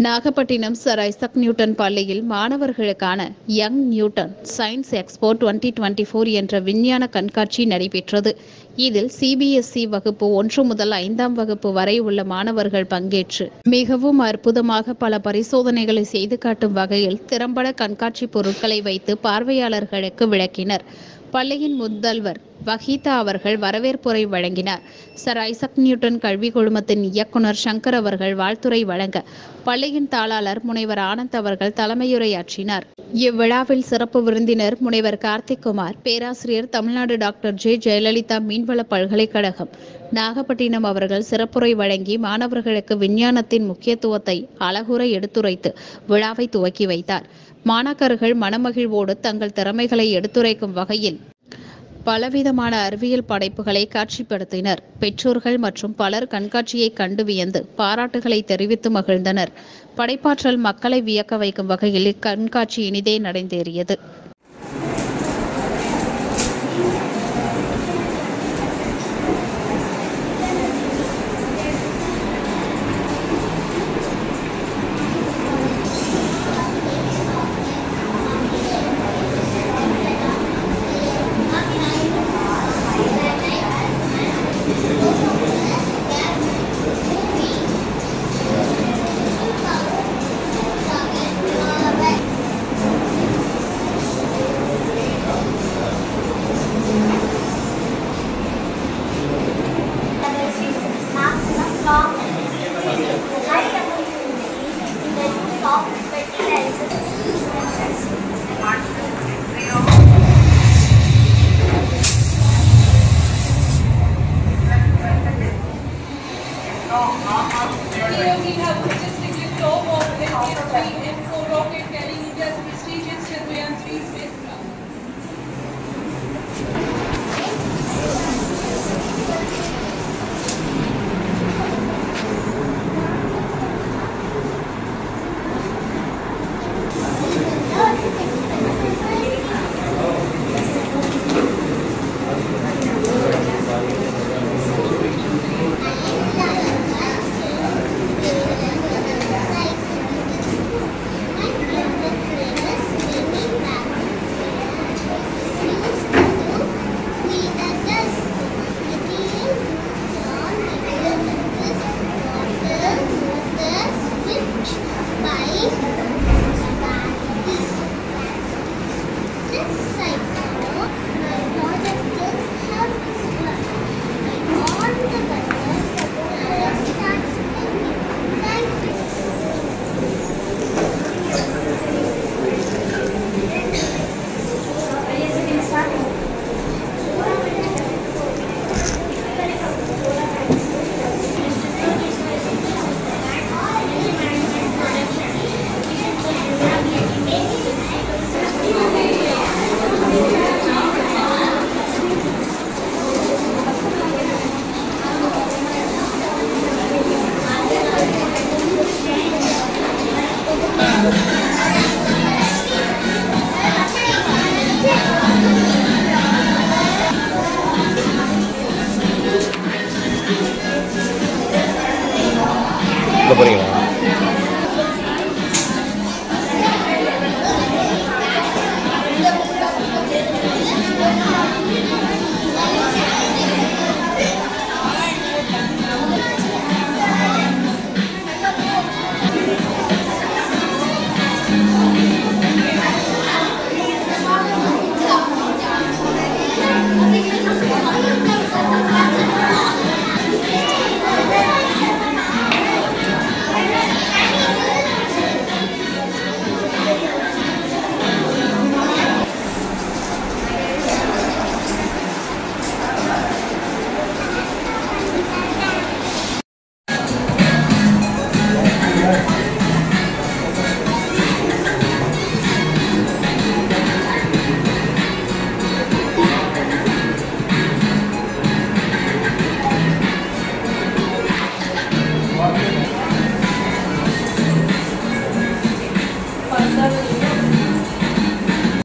Nagapattinam sir Isaac Newton பள்ளியில் மாணவர்களுக்கான young Newton science expo 2024 என்ற விஞ்ஞான கண்காட்சி நடைபெற்றது. இதில் சிபிஎஸ்இ வகுப்பு 1 முதல் 5ஆம் வகுப்பு வரை உள்ள மாணவர்கள் பங்கேற்று மிகவும் அற்புதமாக பல பரிசோதனைகளை செய்து காட்டும் வகையில் திறம்பட கண்காட்சி பொருட்களை வைத்து பார்வையாளர்களுக்கு விளக்கினர். பள்ளியின் முதல்வர் வஹீதா அவர்கள் வரவேற்புரை வழங்கினார். சர் ஐசக் நியூட்டன் கல்வி குழுமத்தின் இயக்குனர் சங்கர் அவர்கள் வாழ்த்துரை வழங்க, பள்ளியின் தாளாளர் முனைவர் ஆனந்த் அவர்கள் தலைமையுரையாற்றினார். இவ்விழாவில் சிறப்பு விருந்தினர் முனைவர் கார்த்திக் குமார், பேராசிரியர் தமிழ்நாடு டாக்டர் ஜே. ஜெயலலிதா மீன்வள பல்கலைக்கழகம் நாகப்பட்டினம் அவர்கள் சிறப்புரை வழங்கி மாணவர்களுக்கு விஞ்ஞானத்தின் முக்கியத்துவத்தை அழகுற எடுத்துரைத்து விழாவை துவக்கி வைத்தார். மாணாக்கர்கள் மனமகிழ்வோடு தங்கள் திறமைகளை எடுத்துரைக்கும் வகையில் பலவிதமான அறிவியல் படைப்புகளை காட்சிப்படுத்தினர். பெற்றோர்கள் மற்றும் பலர் கண்காட்சியை கண்டு வியந்து பாராட்டுகளை தெரிவித்து மகிழ்ந்தனர். படைப்பாற்றல் மக்களை வியக்க வைக்கும் வகையில் இக்கண்காட்சி இனிதே நடந்தேறியது. We have logistic liftoff of SN3 M4 rocket carrying India's prestigious Chandrayaan 3 spacecraft. போறீங்களா?